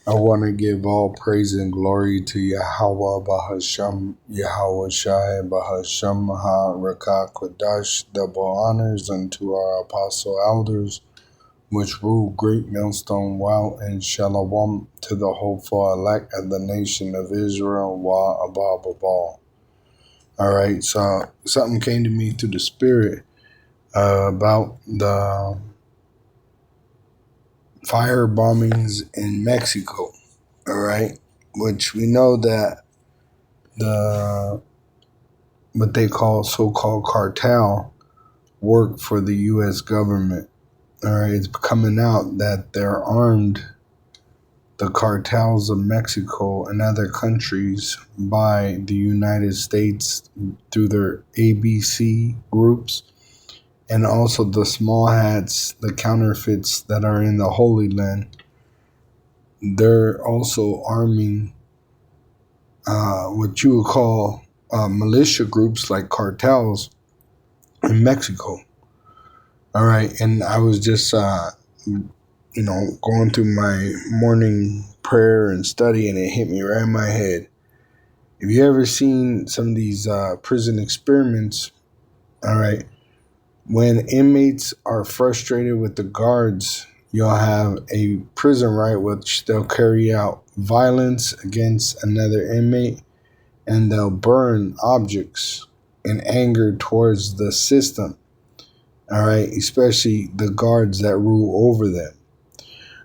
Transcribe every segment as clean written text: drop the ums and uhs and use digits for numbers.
I want to give all praise and glory to Yahweh Bahasham, Yahweh Shai Bahasham Ha Rakah Kodash, double honors unto our apostle elders, which rule great millstone wow and shalom to the hopeful elect of the nation of Israel, wa abab abal. All right, so something came to me through the spirit about the fire bombings in Mexico. All right, which we know that the what they call so-called cartel work for the U.S. government. All right, it's coming out that they're armed, the cartels of Mexico and other countries, by the United States through their ABC groups, and also the small hats, the counterfeits that are in the Holy Land. They're also arming what you would call militia groups like cartels in Mexico. All right, and I was just, going through my morning prayer and study, and it hit me right in my head. Have you ever seen some of these prison experiments? All right, when inmates are frustrated with the guards, you'll have a prison riot which they'll carry out violence against another inmate, and they'll burn objects in anger towards the system. All right, especially the guards that rule over them.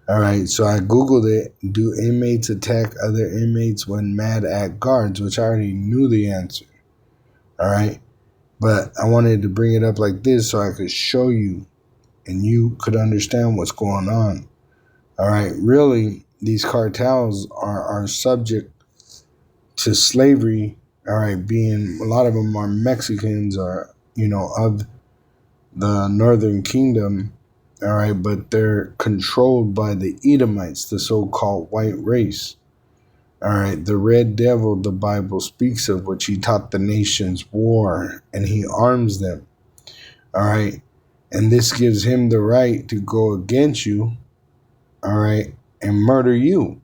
All right, so I Googled it. Do inmates attack other inmates when mad at guards? Which I already knew the answer. All right, but I wanted to bring it up like this so I could show you and you could understand what's going on. All right, really, these cartels are subject to slavery. All right, being a lot of them are Mexicans or, of the Northern Kingdom. All right, but they're controlled by the Edomites, the so-called white race. All right, the red devil the Bible speaks of, which he taught the nations war, and he arms them. All right, and this gives him the right to go against you, all right, and murder you.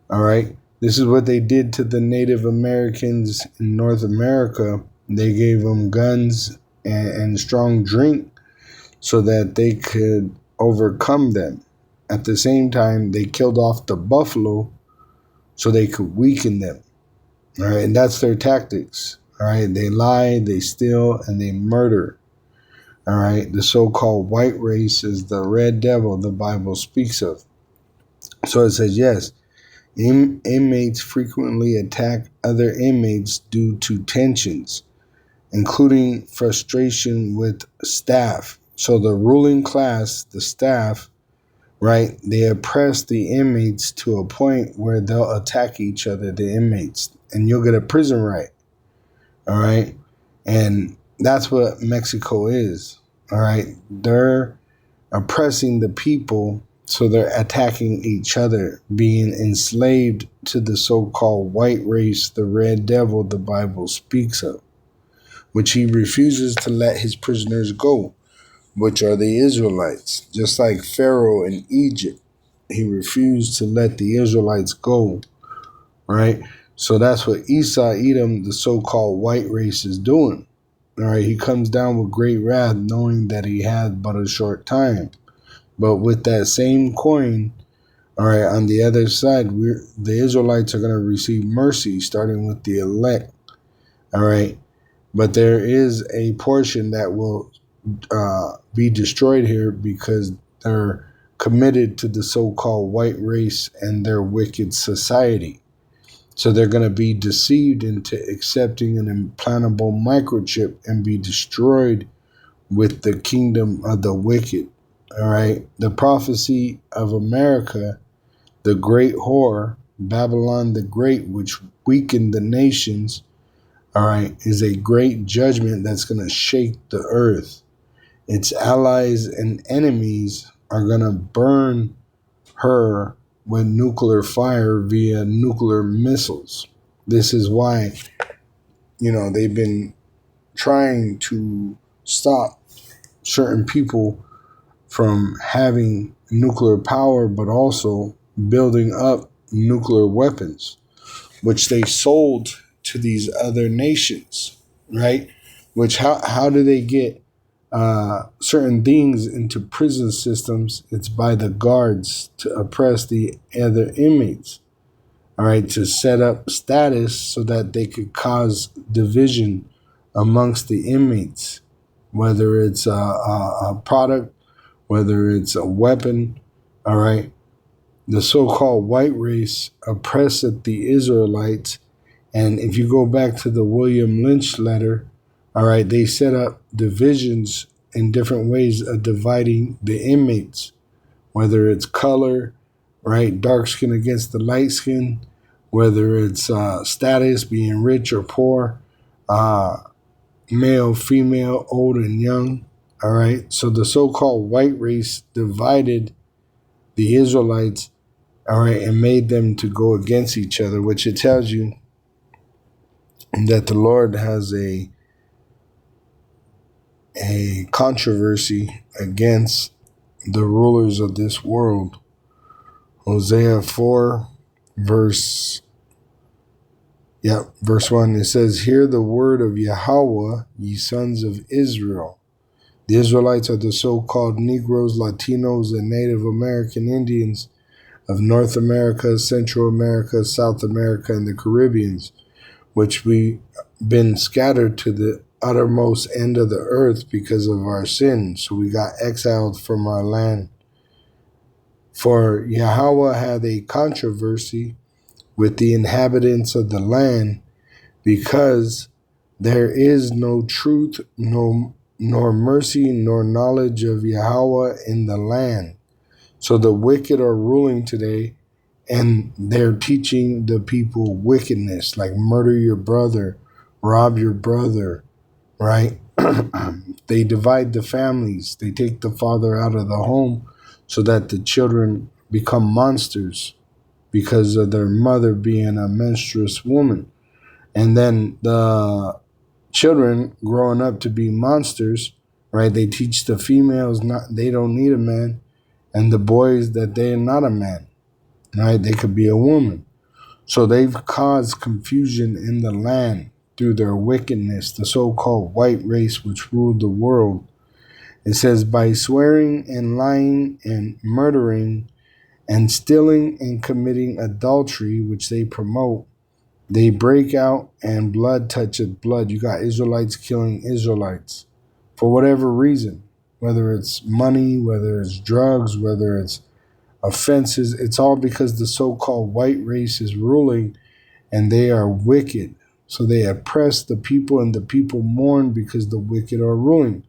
All right, this is what they did to the Native Americans in North America. They gave them guns and strong drink so that they could overcome them. At the same time, they killed off the buffalo so they could weaken them. All right, and that's their tactics. All right, they lie, they steal, and they murder. All right, the so-called white race is the red devil the Bible speaks of. So it says, yes, inmates frequently attack other inmates due to tensions, including frustration with staff. So the ruling class, the staff, right, they oppress the inmates to a point where they'll attack each other, the inmates, and you'll get a prison riot. All right, and that's what Mexico is. All right, they're oppressing the people, so they're attacking each other, being enslaved to the so-called white race, the red devil the Bible speaks of, which he refuses to let his prisoners go, which are the Israelites. Just like Pharaoh in Egypt, he refused to let the Israelites go, right? So that's what Esau, Edom, the so-called white race, is doing. All right, he comes down with great wrath, knowing that he had but a short time. But with that same coin, all right, on the other side, the Israelites are going to receive mercy, starting with the elect. All right, but there is a portion that will be destroyed here because they're committed to the so-called white race and their wicked society. So they're going to be deceived into accepting an implantable microchip and be destroyed with the kingdom of the wicked. All right. The prophecy of America, the great whore, Babylon the Great, which weakened the nations, all right, is a great judgment that's going to shake the earth. Its allies and enemies are going to burn her with nuclear fire via nuclear missiles. This is why, they've been trying to stop certain people from having nuclear power, but also building up nuclear weapons, which they sold to these other nations, right? Which how do they get certain things into prison systems? It's by the guards to oppress the other inmates, all right, to set up status so that they could cause division amongst the inmates, whether it's a product, whether it's a weapon, all right. The so-called white race oppressed the Israelites. And if you go back to the William Lynch letter, all right, they set up divisions in different ways of dividing the inmates, whether it's color, right, dark skin against the light skin, whether it's status, being rich or poor, male, female, old and young, all right. So the so-called white race divided the Israelites, all right, and made them to go against each other, which it tells you that the Lord has a controversy against the rulers of this world. Hosea 4, verse 1, it says, "Hear the word of Yahweh, ye sons of Israel." The Israelites are the so-called Negroes, Latinos, and Native American Indians of North America, Central America, South America, and the Caribbeans, which we been scattered to the uttermost end of the earth because of our sins. So we got exiled from our land. For Yahweh had a controversy with the inhabitants of the land, because there is no truth, nor mercy, nor knowledge of Yahweh in the land. So the wicked are ruling today, and they're teaching the people wickedness, like murder your brother, rob your brother, right? They divide the families. They take the father out of the home so that the children become monsters because of their mother being a menstruous woman. And then the children growing up to be monsters, right? They teach the females they don't need a man, and the boys that they're not a man, right? They could be a woman. So they've caused confusion in the land through their wickedness, the so-called white race which ruled the world. It says, by swearing and lying and murdering and stealing and committing adultery, which they promote, they break out and blood toucheth blood. You got Israelites killing Israelites for whatever reason, whether it's money, whether it's drugs, whether it's offenses. It's all because the so-called white race is ruling and they are wicked. So they oppress the people, and the people mourn because the wicked are ruling.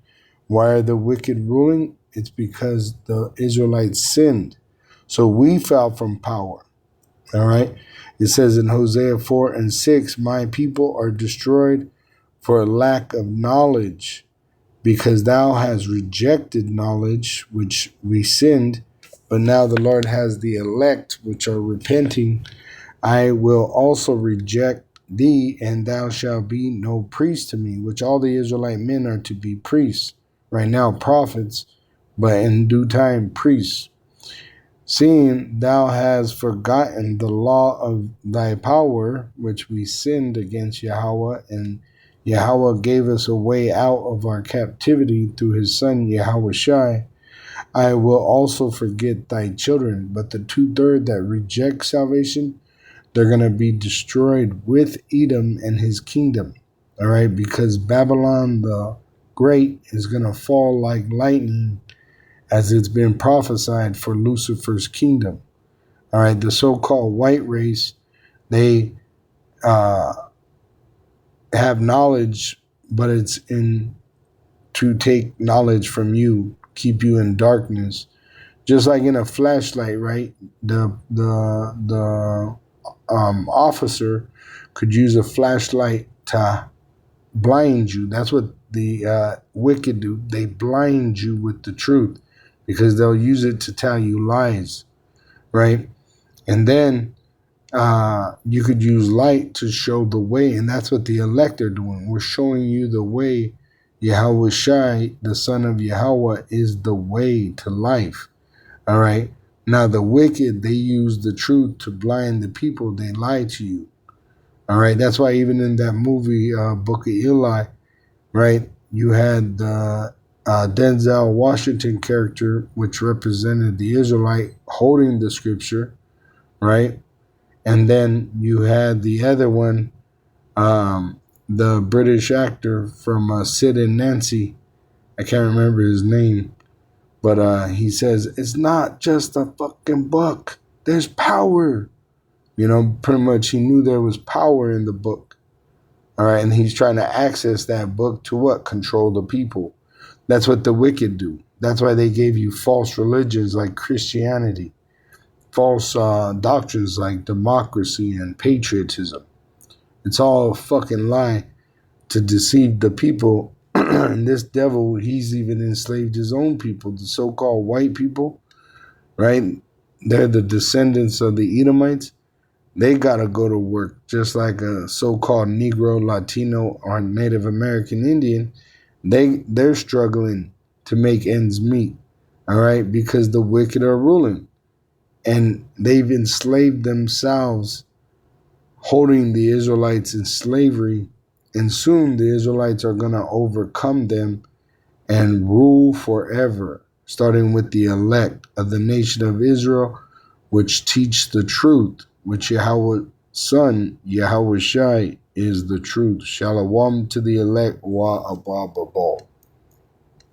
Why are the wicked ruling? It's because the Israelites sinned. So we fell from power. All right. It says in Hosea 4 and 6, my people are destroyed for a lack of knowledge, because thou hast rejected knowledge, which we sinned. But now the Lord has the elect, which are repenting. I will also reject thee, and thou shalt be no priest to me, which all the Israelite men are to be priests. Right now, prophets, but in due time, priests. Seeing thou hast forgotten the law of thy power, which we sinned against Yahweh, and Yahweh gave us a way out of our captivity through his son Yahushai, I will also forget thy children. But the 2/3 that reject salvation, they're going to be destroyed with Edom and his kingdom. All right, because Babylon the Great is going to fall like lightning, as it's been prophesied for Lucifer's kingdom. All right, the so-called white race, they have knowledge, but it's in to take knowledge from you, keep you in darkness. Just like in a flashlight, right? The officer could use a flashlight to blind you. That's what the wicked do. They blind you with the truth, because they'll use it to tell you lies, right? And then you could use light to show the way, and that's what the elect are doing. We're showing you the way. Yahushai, the son of Yahweh, is the way to life, all right? Now the wicked, they use the truth to blind the people. They lie to you. All right. That's why even in that movie, Book of Eli, right, you had the Denzel Washington character, which represented the Israelite holding the scripture, right? And then you had the other one, the British actor from Sid and Nancy. I can't remember his name, but he says, it's not just a fucking book. There's power. You know, pretty much he knew there was power in the book. All right. And he's trying to access that book to what? Control the people. That's what the wicked do. That's why they gave you false religions like Christianity, false doctrines like democracy and patriotism. It's all a fucking lie to deceive the people. And this devil, he's even enslaved his own people, the so-called white people, right? They're the descendants of the Edomites. They got to go to work just like a so-called Negro, Latino, or Native American Indian. They're struggling to make ends meet, all right, because the wicked are ruling. And they've enslaved themselves, holding the Israelites in slavery. And soon the Israelites are going to overcome them and rule forever, starting with the elect of the nation of Israel, which teach the truth, which Yahweh's son, Yahweh Shai, is the truth. Shalom to the elect, wa abba.